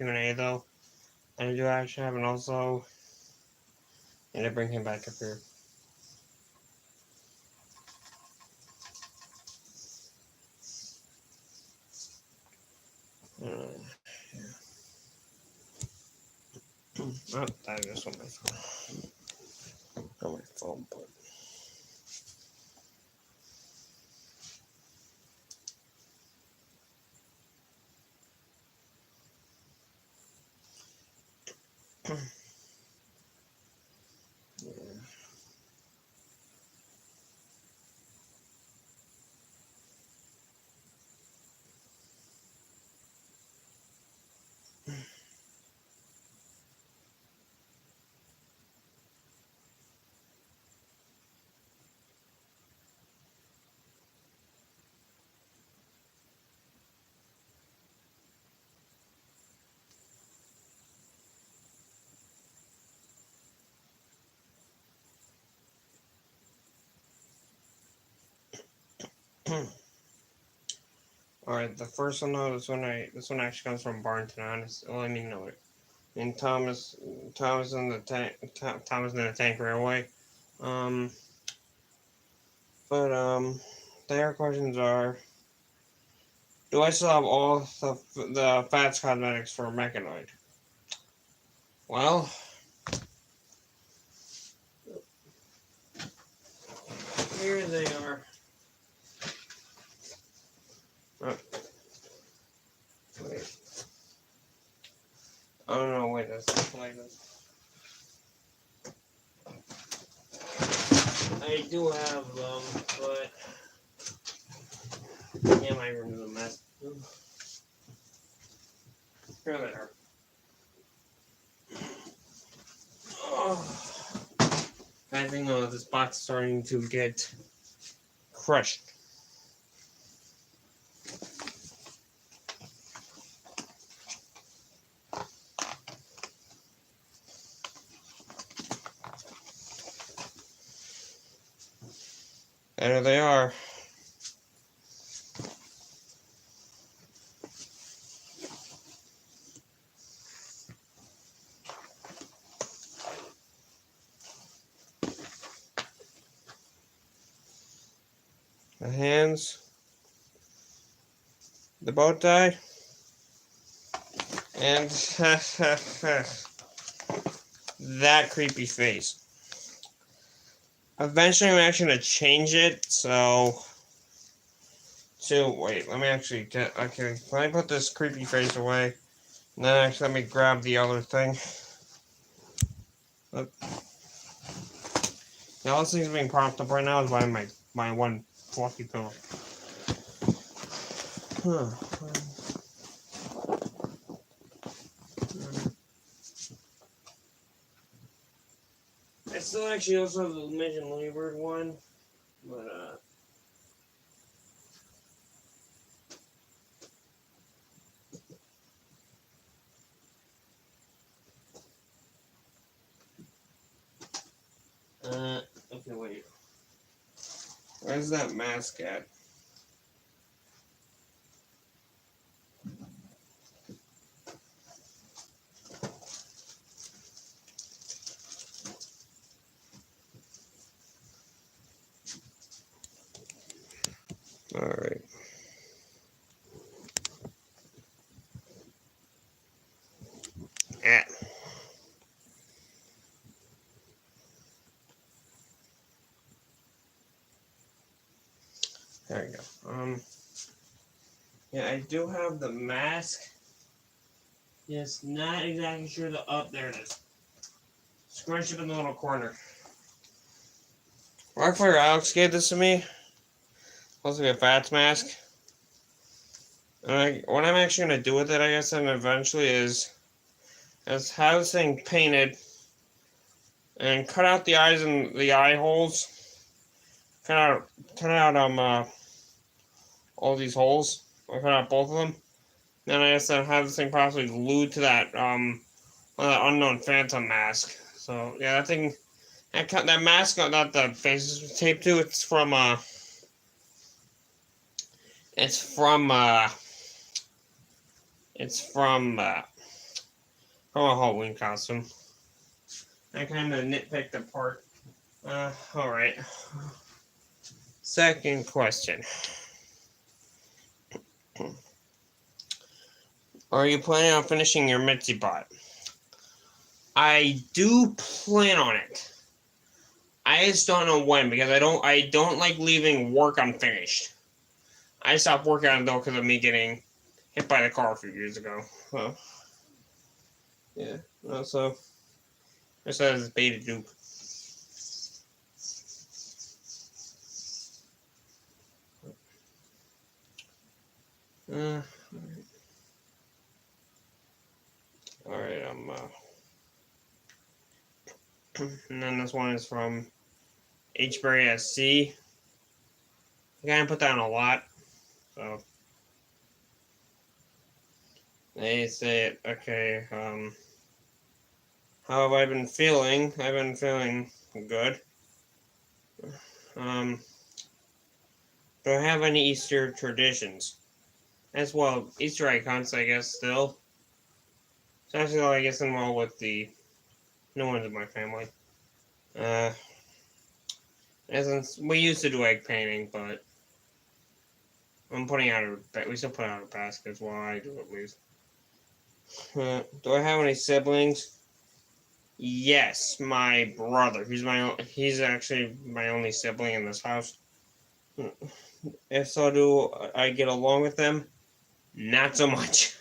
Q&A though. I do actually have, and also need to bring him back up here. Yeah. Oh, that is on my phone. On my phone, but. All right, the first one though, this one actually comes from Barrington Honest. Well, I mean, no, and Thomas in the tank, Thomas in the Tank Railway. Um, but their questions are: do I still have all the Fats cosmetics for Mechanoid? Well, here they are. Oh, wait. Oh no, wait, that's like this. I do have them, but yeah, my room is a mess. Here they are. Oh. I think this box is starting to get crushed. There they are. The hands, the bow tie, and that creepy face. Eventually, I'm actually going to change it, so... wait, let me actually get... Okay, let me put this creepy face away. And then actually, let me grab the other thing. Look. Now, this thing's being propped up right now is by my one fluffy pillow. Huh. I still actually also have the Midget Looney Bird one, but okay, wait. Where's that mask at? Alright. Yeah. There we go. Yeah, I do have the mask. Yes, not exactly sure the there it is. Scrunch it in the little corner. Rockfire Alex gave this to me. Supposed to be a Fats mask. And what I'm actually gonna do with it, I guess, and eventually is have this thing painted and cut out the eyes and the eye holes. Cut out all these holes. I cut out both of them. Then I guess I have this thing possibly glued to that unknown Phantom mask. So yeah, that thing, that mask, not the face is taped to. It's from it's from Oh, a Halloween costume. I kind of nitpicked the part. Alright. Second question. Are you planning on finishing your Mitzi bot? I do plan on it. I just don't know when because I don't like leaving work unfinished. I stopped working on it though because of me getting hit by the car a few years ago. So yeah. So it says beta dupe. Alright, and then this one is from Hberry SC. I kind of put down a lot, so they say, okay, how have I been feeling? I've been feeling good. Do I have any Easter traditions? As well, Easter egg hunts, I guess, still. Especially, I guess, involved with the new ones in my family. As in, we used to do egg painting, but we still put out a basket, well, I do at least. Do I have any siblings? Yes, my brother. He's actually my only sibling in this house. If so, do I get along with them? Not so much.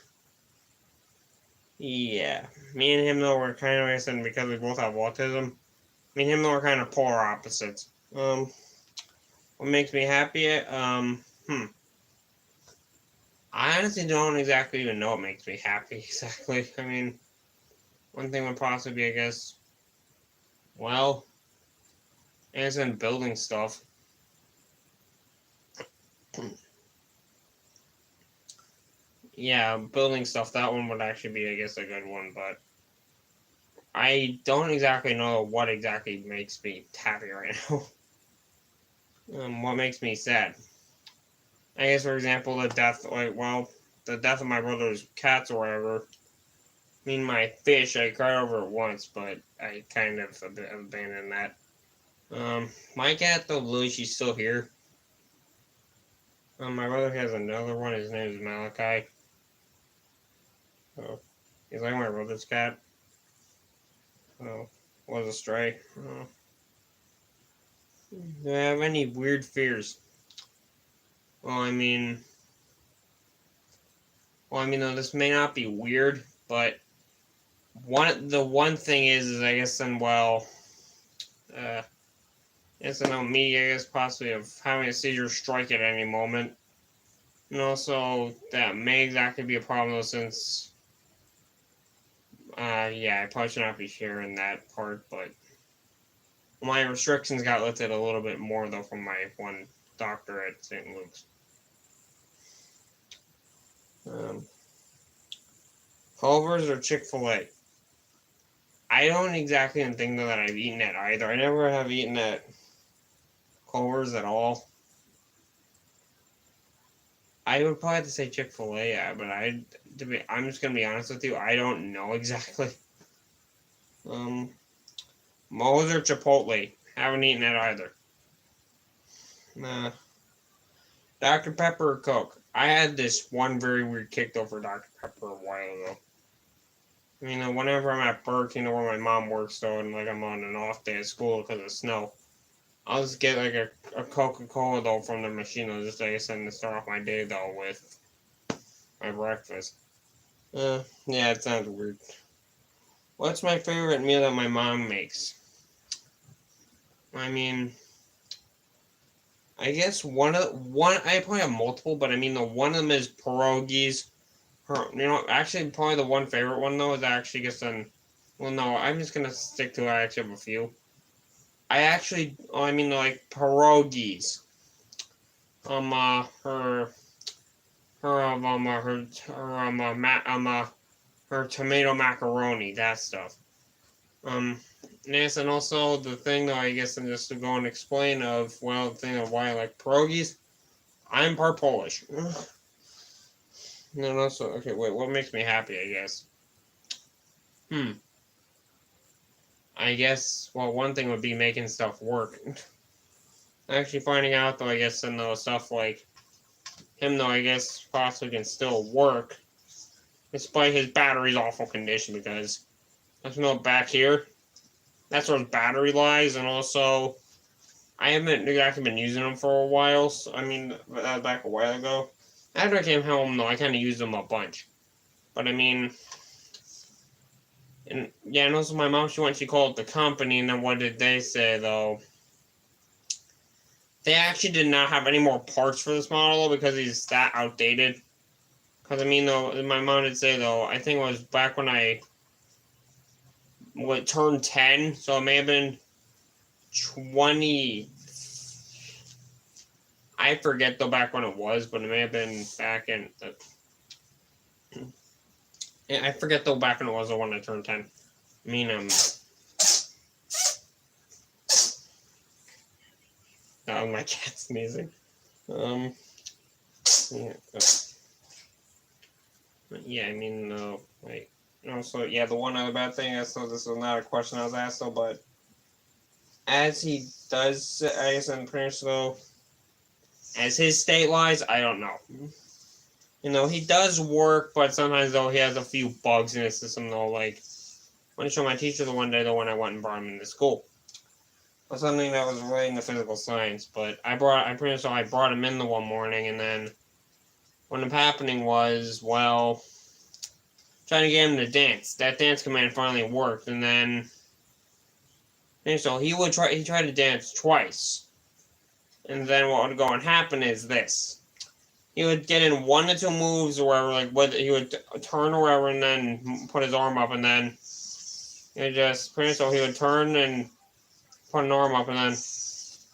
Yeah, me and him though were kind of, like I said, because we both have autism. Me and him though are kind of polar opposites. What makes me happy? I honestly don't exactly even know what makes me happy exactly. I mean, one thing would possibly be, I guess, well, as in building stuff. Yeah, building stuff, that one would actually be, I guess, a good one, but I don't exactly know what exactly makes me happy right now. What makes me sad? I guess, for example, the death of my brother's cats or whatever. I mean, my fish, I cried over it once, but I kind of abandoned that. My cat, though, Lily, she's still here. My brother has another one. His name is Malachi. So, he's like my brother's cat. So, was a stray. Do I have any weird fears? Well, I mean, though this may not be weird, but the one thing is I guess then yes and no me, I guess possibly of having a seizure strike at any moment. And also that may exactly be a problem though since yeah, I probably should not be sharing that part, but my restrictions got lifted a little bit more though from my one doctor at St. Luke's. Um, Culver's or Chick-fil-A? I don't exactly think that I've eaten at either. I never have eaten at Culver's at all. I would probably have to say Chick-fil-A, yeah, but I'm just gonna be honest with you, I don't know exactly. Moe's or Chipotle? Haven't eaten it either. Dr. Pepper or Coke? I had this one very weird kick though for Dr. Pepper a while ago. You know, whenever I'm at Burke, you know, where my mom works though, and like I'm on an off day at school because of snow, I'll just get like a Coca-Cola though from the machine, though, just like I said, to start off my day though with my breakfast. Yeah, it sounds weird. What's my favorite meal that my mom makes? I mean, I guess I probably have multiple, but I mean the one of them is pierogies. Actually, probably the one favorite one though is actually just an. Well, no, I'm just gonna stick to. I actually have a few. I mean like pierogies. Her her her her her tomato macaroni, that stuff. Um, yes, and also the thing though, I guess, and just to go and explain the thing of why I like pierogies. I'm part Polish. And then also, okay, wait, what makes me happy? I guess. I guess, well, one thing would be making stuff work. Actually finding out, though, I guess, and though stuff like him, though, I guess, possibly can still work, despite his battery's awful condition, because there's no back here. That's where his battery lies, and also, I haven't exactly been using them for a while, so, I mean, back a while ago. After I came home, though, I kind of used them a bunch. But, I mean, and yeah, and also my mom, she called the company, and then what did they say, though? They actually did not have any more parts for this model because he's that outdated. Because, I mean, though, my mom did say, though, I think it was back when I turned 10, so it may have been 20. I forget, though, back when it was, but it may have been back in. I forget, though, back when it was, the when I turned 10. I mean, oh, my cat's sneezing. Yeah. Yeah, I mean, like, also, yeah, the one other bad thing, so this was not a question I was asked, though, but as he does, I guess, in Prince, though, as his state lies, I don't know. You know, he does work, but sometimes, though, he has a few bugs in his system, though, like, when I showed my teacher the one day, though, when I went and brought him into school. Was something that was relating to physical science, but I brought him in the one morning, and then what ended up happening was, well, trying to get him to dance. That dance command finally worked, and then, and so he tried to dance twice, and then what would go and happen is this: he would get in 1 to 2 moves, or wherever, like whether he would turn or wherever, and then put his arm up, and then he would turn and put an arm up, and then this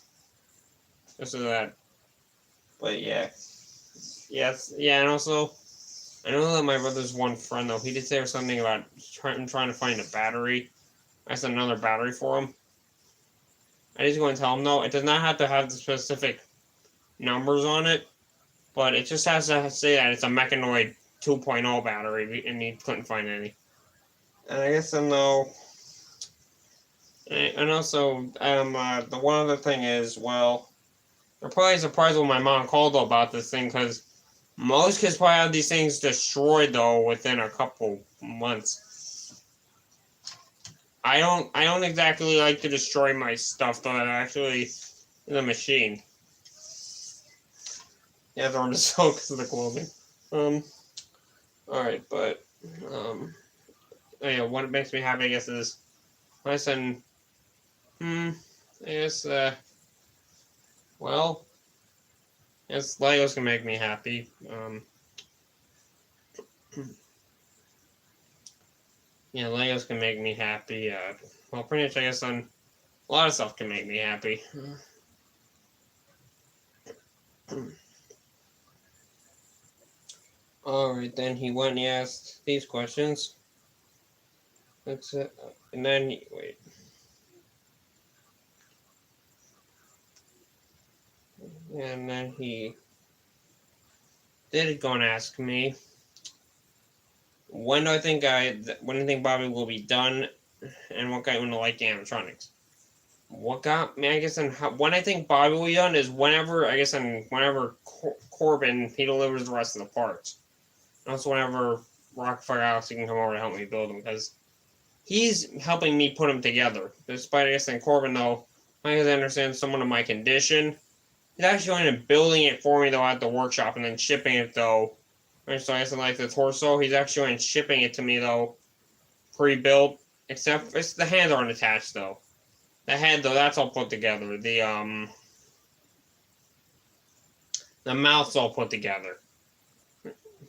is that. But yeah. Yes, yeah, and also, I know that my brother's one friend, though, he did say something about trying to find a battery. I said another battery for him. I just go and tell him, though, it does not have to have the specific numbers on it, but it just has to say that it's a Mechanoid 2.0 battery, and he couldn't find any. And I guess then, though, and also, the one other thing is, well, they're probably surprised when my mom called, though, about this thing, because most kids probably have these things destroyed, though, within a couple months. I don't exactly like to destroy my stuff, though. That actually is a machine. Yeah, they're on the silk because of the clothing. Alright, but yeah, what it makes me happy, I guess, is my son. I guess well, yes, Legos can make me happy. Yeah, Legos can make me happy. Well, pretty much, I guess, a lot of stuff can make me happy. Alright, then he went and he asked these questions. That's it. And then, wait. And then he did go and ask me, when do you think Bobby will be done, and what got you into like animatronics? What got me, I guess, and when I think Bobby will be done is whenever, I guess, and whenever Corbin, he delivers the rest of the parts. And also whenever Rockfire Galaxy can come over to help me build them, because he's helping me put them together. Despite, I guess, and Corbin, though, I understand somewhat of my condition. He's actually going and building it for me, though, at the workshop, and then shipping it, though. So I guess, like the torso, he's actually going and shipping it to me, though, pre-built. Except, the hands aren't attached, though. The head, though, that's all put together. The mouth's all put together.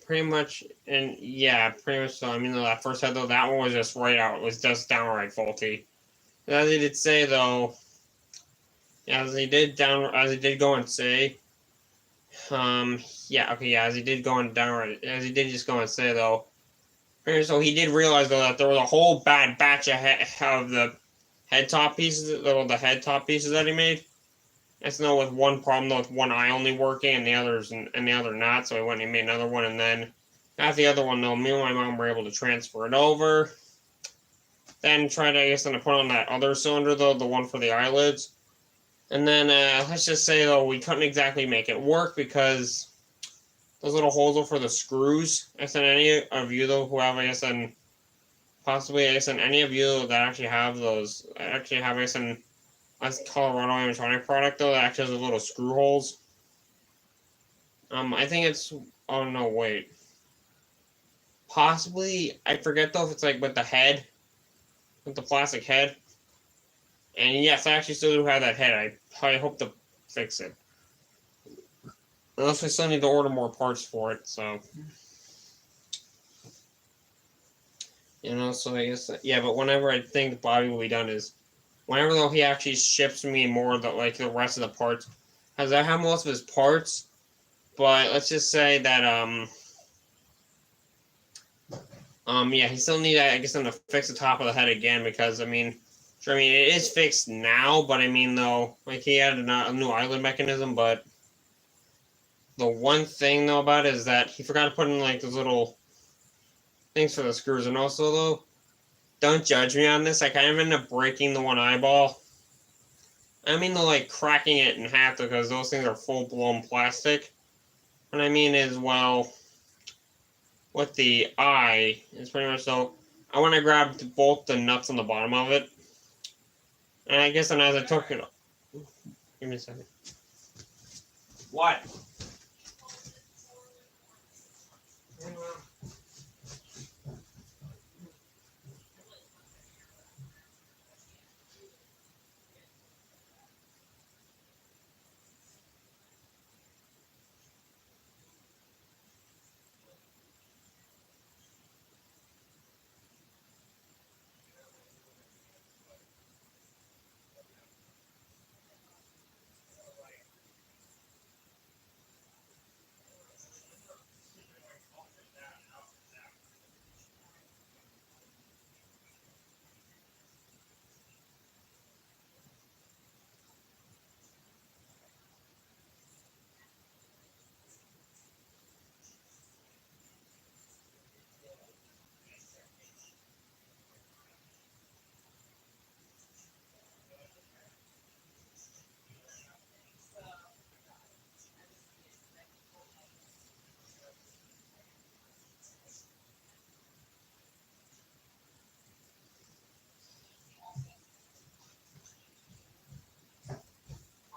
Pretty much, and yeah, pretty much so. I mean, that first head, though, that one was just right out. It was just downright faulty. As he did say, though, as he did go and say, as he did just go and say, though, so he did realize, though, that there was a whole bad batch of the head top pieces that he made. That's no, with one problem, though, with one eye only working and the other not. So he went and he made another one, and then after the other one, though, me and my mom were able to transfer it over. Then try to, I guess, then to put on that other cylinder though, the one for the eyelids. And then let's just say though, we couldn't exactly make it work because those little holes are for the screws. I guess any of you though who have, I guess, and possibly, I guess, any of you that actually have those, actually have, I guess, a Colorado animatronic product though that actually has those little screw holes. I think it's. Oh no, wait. Possibly, I forget though if it's like with the head, with the plastic head. And yes, I actually still do have that head. I hope to fix it. Unless I still need to order more parts for it, so. So I guess, yeah, but whenever I think Bobby will be done is, whenever though he actually ships me more of the, like, the rest of the parts, because I have most of his parts, but let's just say that, yeah, he still need, I guess, him to fix the top of the head again, because, sure, it is fixed now, but though, like, he had a new eyelid mechanism, but the one thing, though, about it is that he forgot to put in, like, those little things for the screws, and also, though, don't judge me on this, I kind of ended up breaking the one eyeball. Though, like, cracking it in half, because those things are full-blown plastic. What I mean is, well, with the eye, it's pretty much so, I want to grab both the nuts on the bottom of it, and I guess then as I took it, give me a second. What?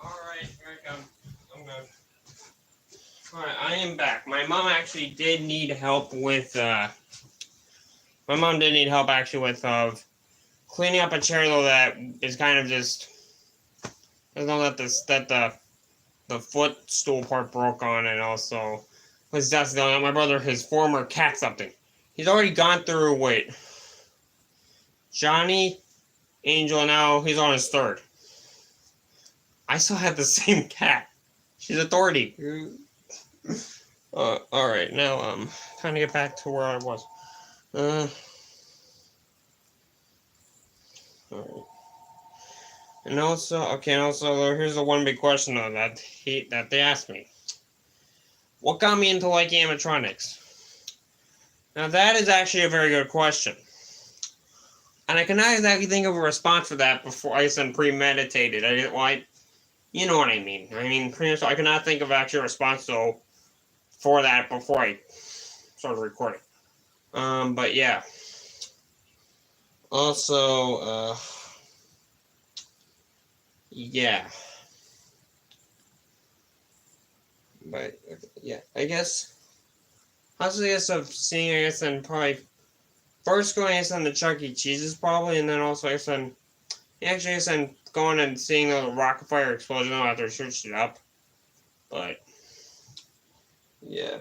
Alright, here I come. I'm good. Alright, I am back. My mom actually did need help with, actually with, cleaning up a chair, though, that is kind of just, there's no that the footstool part broke on, and also was just my brother, his former cat something. He's already gone through, wait, Johnny, Angel, now he's on his third. I still have the same cat. She's authority. Alright, now, trying to get back to where I was. Alright. And also, here's the one big question, though, that they asked me. What got me into liking animatronics? Now, that is actually a very good question. And I cannot exactly think of a response for that before I said premeditated. You know what I mean. Pretty much, I cannot think of actually a response, though, for that before I started recording. But yeah. Also, yeah. But, yeah, I guess, honestly, of seeing, and probably, first going, on the Chuck E. Cheese's, probably, and then also, and going and seeing the rocket fire explosion after I searched it up. But, yeah.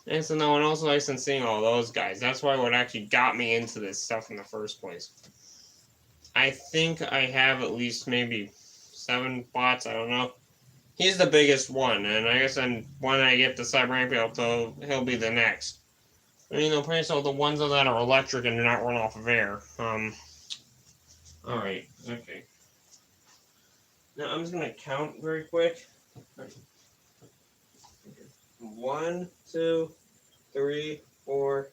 And so no one also likes seeing all those guys. That's why what actually got me into this stuff in the first place. I think I have at least maybe 7 bots, I don't know. He's the biggest one, and I guess then when I get the Cyber he'll be the next. Pretty much all the ones that are electric and do not run off of air. Alright, okay. Now I'm just gonna count very quick. 1, 2, 3, 4,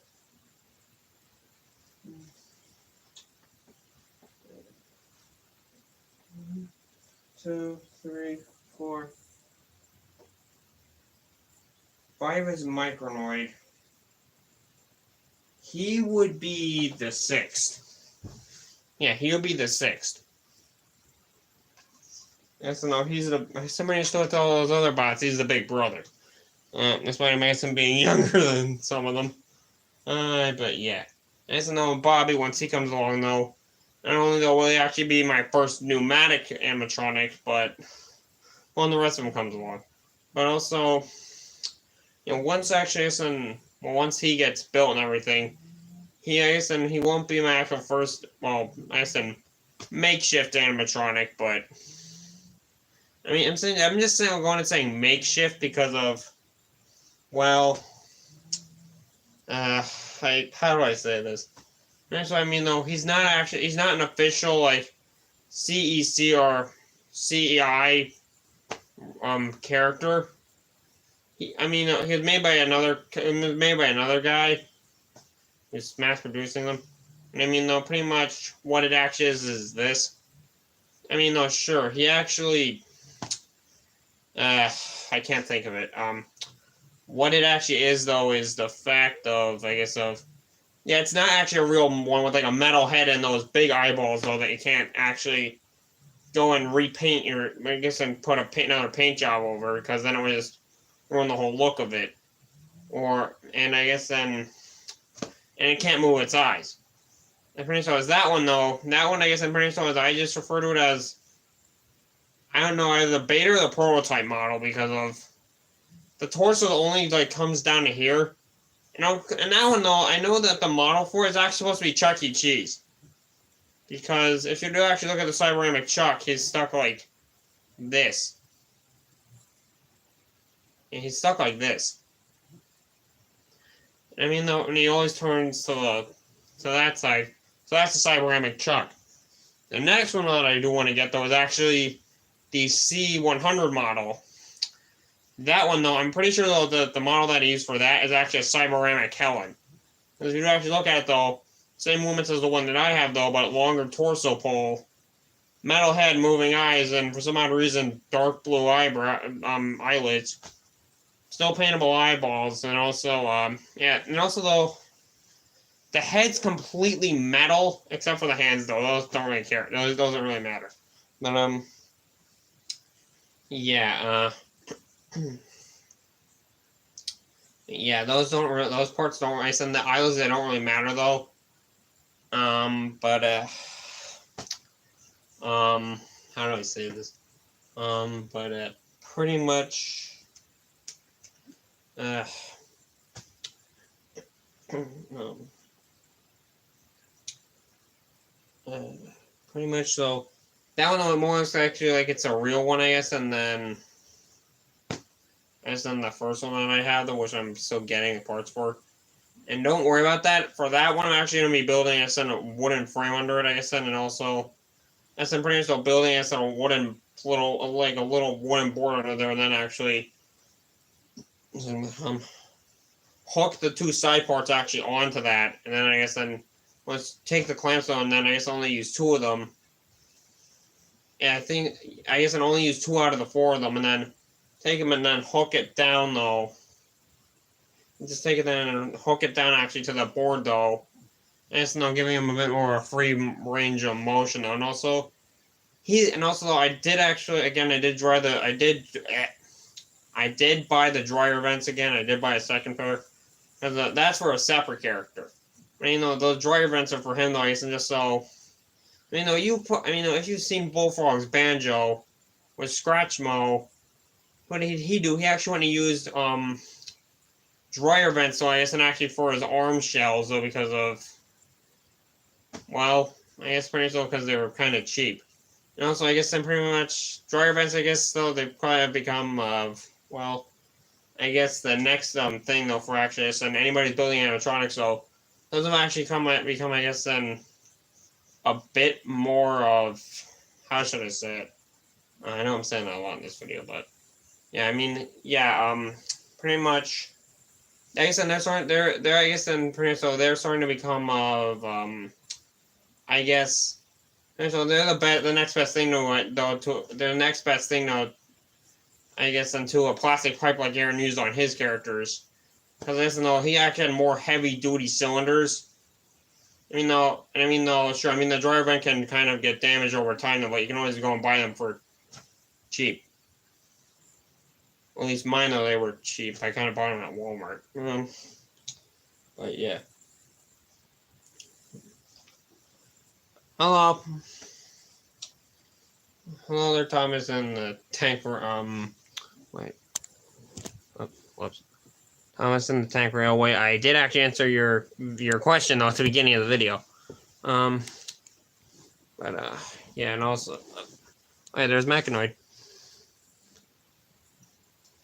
2, 3, 4, 5 is Micronoid. He would be the 6th. Yeah, he would be the 6th. Yes, no, he's the. Somebody still with all those other bots. He's the big brother. That's why it makes him being younger than some of them. But yeah. As I know, Bobby, once he comes along, though, not only though will he actually be my first pneumatic animatronic, but when the rest of them comes along. But also, once actually, once he gets built and everything, he won't be my actual first, well, makeshift animatronic, but I mean, I'm just saying, going and saying makeshift because of, well, how do I say this? That's what I mean, though. He's not an official, like, CEC or CEI, character. He was made by another guy who's mass producing them. And I mean, though, pretty much what it actually is this. I mean, though, sure, he actually, I can't think of it. What it actually is, though, is the fact of, yeah, it's not actually a real one with, like, a metal head and those big eyeballs, though, that you can't actually go and repaint and put another paint job over, because then it would just ruin the whole look of it. And it can't move its eyes. I'm pretty sure it's that one, though. That one, I guess I'm pretty sure I just refer to it as, I don't know, either the beta or the prototype model, because of the torso only, like, comes down to here. And that one, though, I know that the model for it is actually supposed to be Chuck E. Cheese. Because if you do actually look at the Cyberamic Chuck, he's stuck like this. And he's stuck like this. I mean, though, and he always turns to that side. So that's the Cyberamic Chuck. The next one that I do want to get, though, is actually the C100 model. That one, though, I'm pretty sure, though, that the model that I use for that is actually a Cyberamic Helen. Because if you actually look at it, though, same movements as the one that I have, though, but longer torso pole, metal head, moving eyes, and for some odd reason, dark blue eyelids. Still paintable eyeballs, and also, though, the head's completely metal, except for the hands, though. Those don't really care. Those don't really matter. But, yeah, yeah, those parts don't really, and the eyelids, they don't really matter, though. How do I say this? Pretty much, pretty much, so, that one more is actually like it's a real one, I guess, and then, the first one that I have, which I'm still getting the parts for. And don't worry about that. For that one, I'm actually going to be building, a wooden frame under it, I guess, and also, I'm pretty much building, a wooden, a little wooden board under there, and then actually, hook the two side parts actually onto that, and then let's take the clamps on, and then only use 2 of them. Yeah, I only use 2 out of the 4 of them, and then take them and then hook it down, though. Just take it down and hook it down actually to the board, though. And giving him a bit more of a free range of motion, though. And also, I did actually, again, I did buy the dryer vents again. I did buy a second pair. Because that's for a separate character. Those dryer vents are for him, though, and just so, if you've seen Bullfrog's Banjo with Scratchmo, what did he do? He actually went and used, dryer vents, so and actually for his arm shells, though, because of, well, pretty much because they were kind of cheap. And also, then pretty much, dryer vents, though, they probably have become, the next, thing, though, for actually, and anybody's building animatronics, though, those have actually become, then, a bit more of, how should I say it? I know I'm saying that a lot in this video, but, yeah, pretty much, they're starting to become of, And so they're the next best thing the next best thing though, I guess, into a plastic pipe like Aaron used on his characters. Because listen though, he actually had more heavy duty cylinders. Sure, the dryer vent can kind of get damaged over time, but you can always go and buy them for cheap. At least mine, though, they were cheap. I kind of bought them at Walmart. But yeah. Hello. Hello there, Thomas, in the tank. Wait. Oh, whoops. Thomas in the tank railway. I did actually answer your question though at the beginning of the video. Yeah, and also, hey, there's Mechanoid.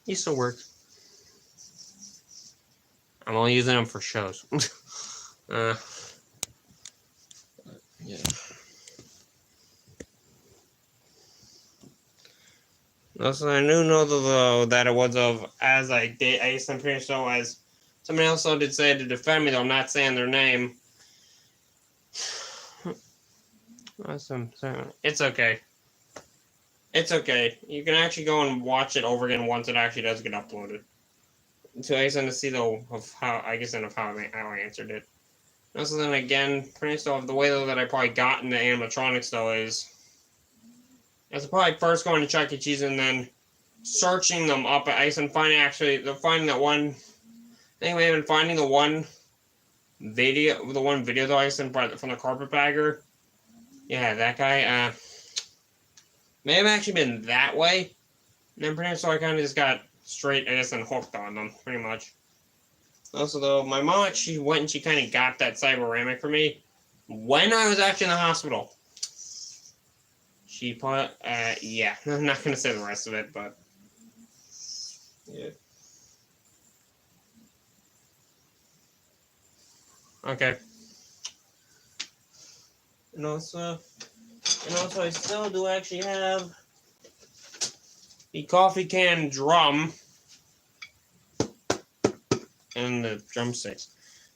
He still works. I'm only using him for shows. Yeah. Also, I do know though that it was as I guess I'm pretty sure as somebody else did say to defend me though. I'm not saying their name. Awesome. It's okay. It's okay. You can actually go and watch it over again once it actually does get uploaded. So I guess to see though of how I answered it. Also, then again, pretty much of the way though that I probably got into animatronics though is, as probably first going to Chuck E. Cheese and then searching them up at ICE and finding that one. Anyway, I've been finding the one video that I sent from the carpetbagger. Yeah, that guy. May have actually been that way. And then pretty much so I kind of just got straight, I guess, and hooked on them, pretty much. Also, though, my mom actually went and she kind of got that Cyberamic for me when I was actually in the hospital. She put, yeah, I'm not going to say the rest of it, but, yeah. Okay. And also, I still do actually have the coffee can drum and the drumsticks.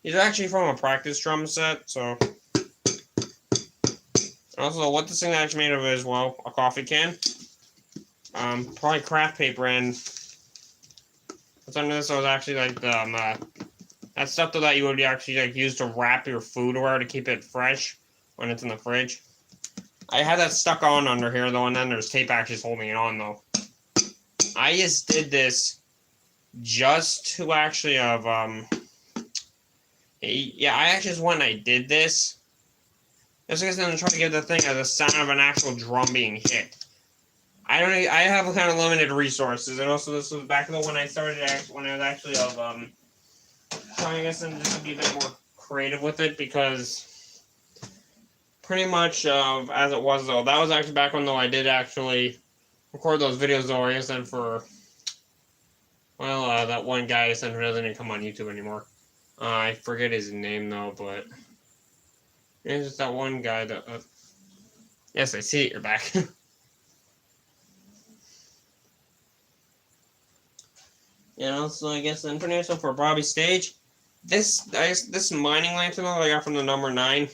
These are actually from a practice drum set, so. Also, what this thing actually made of is, well, a coffee can. Probably craft paper, and what's under this was actually like the that stuff that you would actually like use to wrap your food or to keep it fresh when it's in the fridge. I had that stuck on under here though, and then there's tape actually holding it on though. I just did this just to actually have yeah, I actually just went and I did this. Just because I'm trying to give the thing the sound of an actual drum being hit. I have kind of limited resources, and also this was back when I started when I was actually trying, I guess, and just to be a bit more creative with it, because pretty much as it was though, that was actually back when though I did actually record those videos though, I guess, and for that one guy I guess who doesn't even come on YouTube anymore. I forget his name though, but it's just that one guy that. Yes, I see it. You're back. And also, I guess, international for Bobby Stage. This mining lantern that I got from the number 9.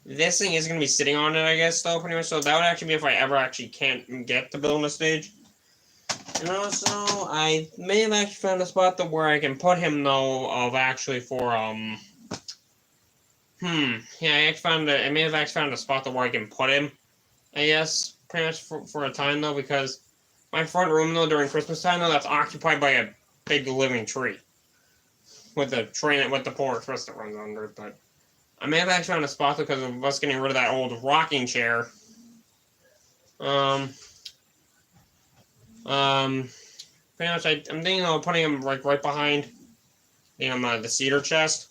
This thing is going to be sitting on it, I guess, though, pretty much. So that would actually be if I ever actually can't get to build a stage. And also, I may have actually found a spot where I can put him, though, of actually for, yeah, I may have actually found a spot where I can put him, I guess, pretty much for a time, though, because my front room, though, during Christmas time, though, that's occupied by a big living tree. With the Polar Express that runs under it, but I may have actually found a spot because of us getting rid of that old rocking chair. Pretty much, I'm thinking of putting him right behind the cedar chest.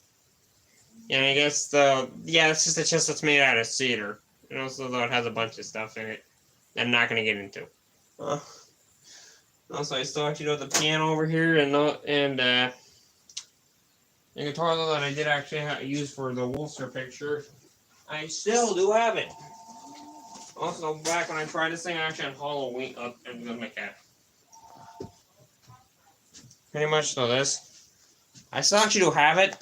Yeah, I guess it's just a chest that's made out of cedar. And also, though, it has a bunch of stuff in it that I'm not going to get into. Also, I still actually have the piano over here and the guitar though that I did actually use for the Wolfster picture. I still do have it. Also, back when I tried this thing actually on Halloween, and my cat. Pretty much though this. I still actually do have it.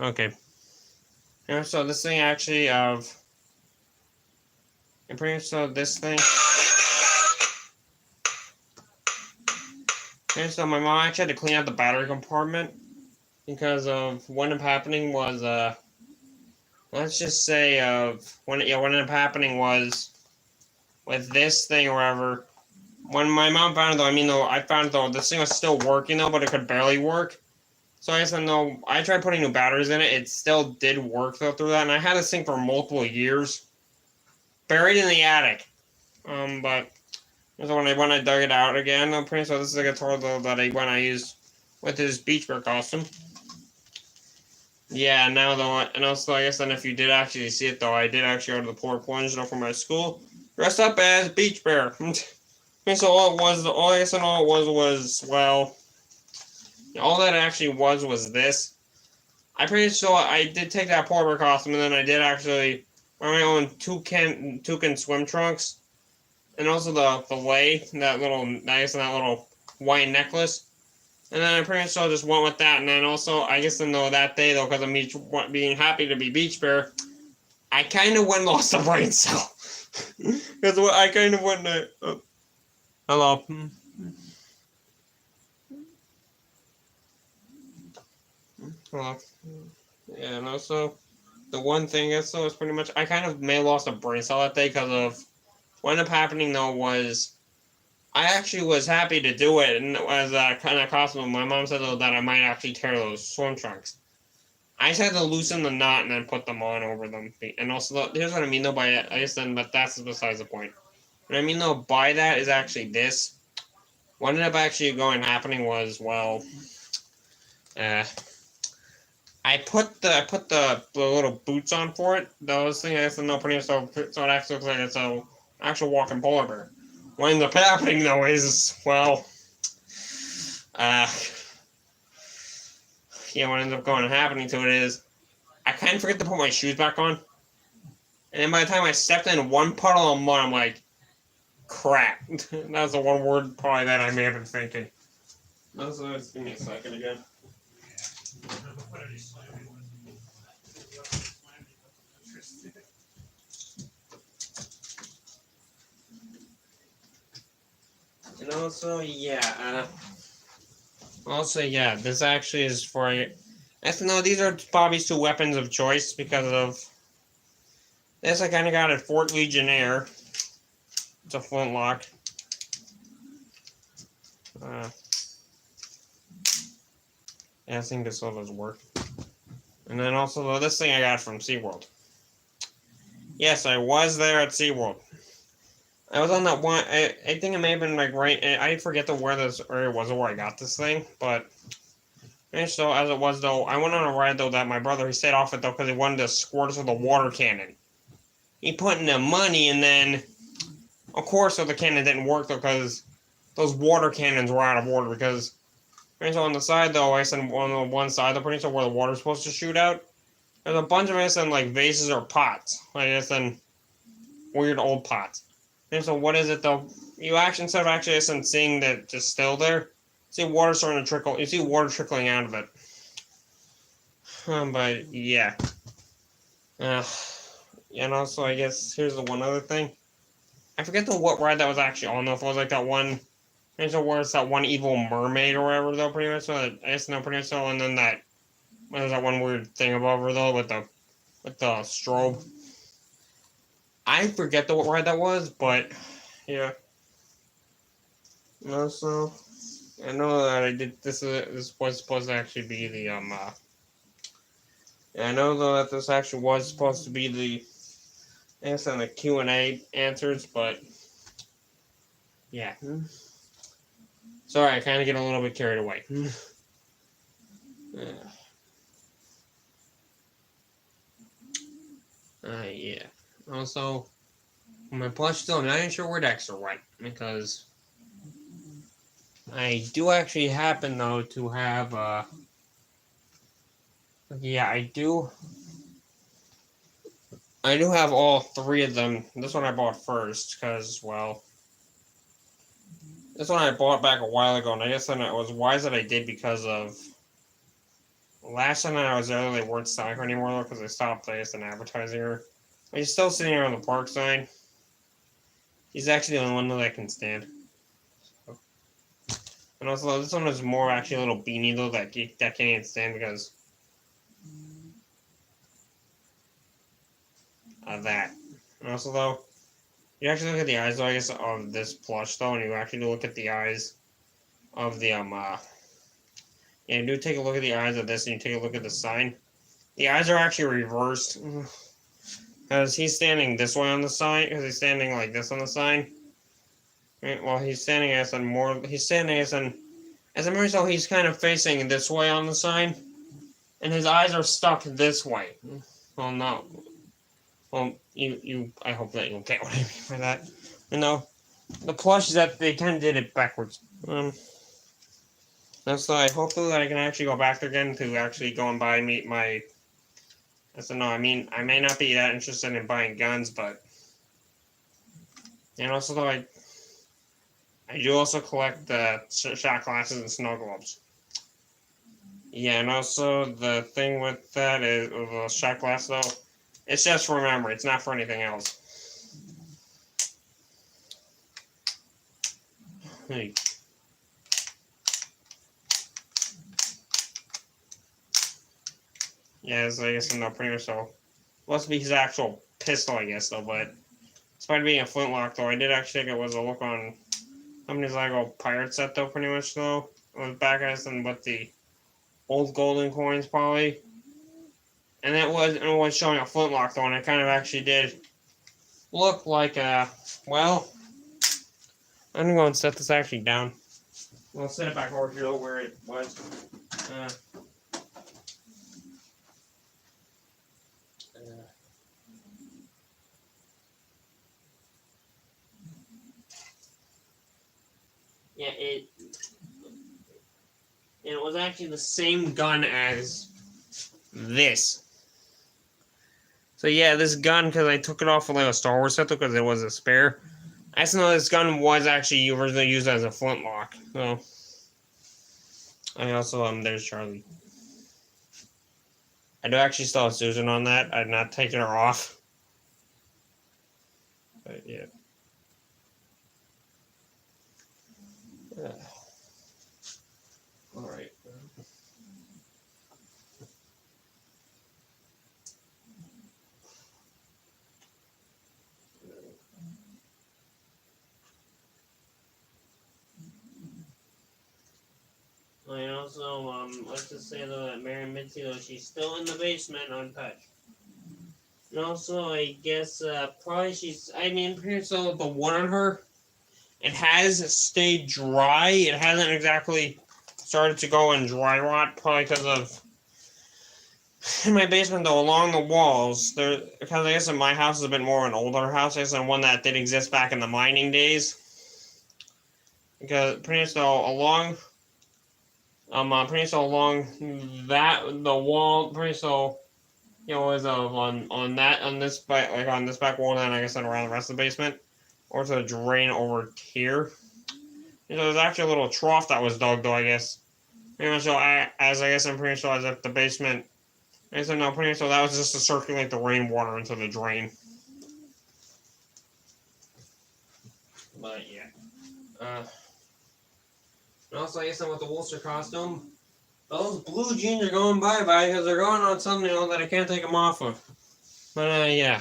Okay. And so this thing actually I'm pretty sure this thing. And so my mom actually had to clean out the battery compartment because of what ended up happening was let's just say what ended up happening was with this thing or whatever. When my mom found it though, I found though this thing was still working though, but it could barely work. So I guess I tried putting new batteries in it. It still did work though through that, and I had this thing for multiple years, buried in the attic. But so when I dug it out again, I'm pretty sure this is a guitar though that I used with his Beach Bear costume. Yeah, now though, and also I guess then if you did actually see it though, I did actually go to the Port Plunge for my school, dressed up as Beach Bear. And so all it was well, all that actually was this. I'm pretty sure I did take that Port Bear costume, and then I did actually wear my own toucan swim trunks, and also the fillet, that little white necklace. And then I'm pretty sure I just went with that. And then also, I guess that day though, because of being happy to be Beach Bear, I kind of went and lost a brain cell. Because I kind of went to. Hello. Hello. Yeah, and also, the one thing is though is pretty much I kind of may have lost a brain cell that day because of what ended up happening though was I actually was happy to do it, and as a kind of costume, my mom said though that I might actually tear those swim trunks. I just had to loosen the knot and then put them on over them. And also, here's what I mean though by I guess then, but that's besides the point. What I mean though by that is actually this. What ended up actually happening was uh, I put the little boots on for it. Those things I guess no pretty so it actually looks like it's a actual walking polar bear. What ends up happening though is uh, what ends up happening to it is I kind of forget to put my shoes back on. And then by the time I stepped in one puddle of mud, I'm like, crap. That was the one word probably that I may have been thinking. Also, just give me a second again. And also, this actually is for. These are Bobby's two weapons of choice because of this. I kind of got at Fort Legionnaire. It's a flintlock. I think this all does work. And then also this thing I got from SeaWorld. Yes, I was there at SeaWorld. I was on that one. I think it may have been like right. I forget where this area was or where I got this thing, but. And so as it was though, I went on a ride though that my brother he stayed off it though because he wanted to squirt us with a water cannon. He put in the money and then, of course, so the cannon didn't work though because those water cannons were out of order because. And so on the side though, I said on the one side, the pretty much where the water's supposed to shoot out. There's a bunch of us in like vases or pots, like this and weird old pots. And so what is it though? You actually instead of actually seeing that just still there, see water starting to trickle. You see water trickling out of it. But yeah. And also I guess here's the one other thing. I forget what ride that was actually on though. If it was like that one. And so where it's that one evil mermaid or whatever though, pretty much. So I guess no, pretty much so. And then there's that one weird thing above her though with the strobe. I forget what ride that was, but yeah. Also, I know that I did this. This was supposed to actually be the I know though that this actually was supposed to be the answer on the Q&A answers, but yeah. Sorry, I kind of get a little bit carried away. Yeah. Also, my plush still, I'm not even sure where Dexter went because I do actually happen though to have I do have all three of them. This one I bought first because this one I bought back a while ago, and I guess then it was wise that I did because of last time that I was there, they weren't stocking her anymore because they stopped this and advertising her. But he's still sitting here on the park sign. He's actually the only one that I can stand. So. And also, this one is more actually a little beanie though that can't even stand because of that. And also though, you actually look at the eyes though, I guess, of this plush though, and you actually look at the eyes of the yeah, you do take a look at the eyes of this, and you take a look at the sign. The eyes are actually reversed. Because he's standing this way on the sign, because he's standing like this on the sign. Well, he's standing as a more, he's standing as a result, he's kind of facing this way on the sign. And his eyes are stuck this way. Well, no. Well, I hope that you'll get what I mean by that. You know, the plush is that they kind of did it backwards. That's why hopefully I can actually go back again to actually go and buy my. No, I mean, I may not be that interested in buying guns, but. And also, though, I do also collect the shot glasses and snow globes. Yeah, and also the thing with that is, with the shot glass, though, it's just for memory, it's not for anything else. Hey. Yeah, so I guess I'm not pretty much so. Must be his actual pistol, I guess, though, but despite being a flintlock, though, I did actually think it was a look on somebody's Lego pirate set, though, pretty much, though. It was back as in with the old golden coins, probably. And it was showing a flintlock, though, and it kind of actually did look like a, well, I'm gonna go and set this actually down. I'll set it back over here, though, where it was. Yeah, it was actually the same gun as this. So yeah, this gun, because I took it off of like a Star Wars set because it was a spare. I just know this gun was actually originally used as a flintlock. So I also there's Charlie. I do actually still have Susan on that. I've not taken her off. But yeah. Alright. And also, let's just say though that Mary Mitzi, though, she's still in the basement untouched. And also, I guess, probably so the one on her, it has stayed dry. It hasn't exactly started to go and dry rot, probably because of, in my basement, though, along the walls, because I guess in my house is a bit more an older house, I guess, than one that did exist back in the mining days. Because, pretty much, though, along the wall, pretty so, is on this back wall, and I guess then around the rest of the basement, or to the drain over here. There's actually a little trough that was dug, though, I guess. Pretty much so, I'm pretty sure as if the basement. Pretty much so that was just to circulate the rainwater into the drain. But yeah. And also, I guess with the Worcester costume, those blue jeans are going bye-bye because they're going on something that I can't take them off of. But, yeah.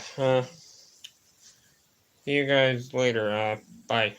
See you guys later. Bye.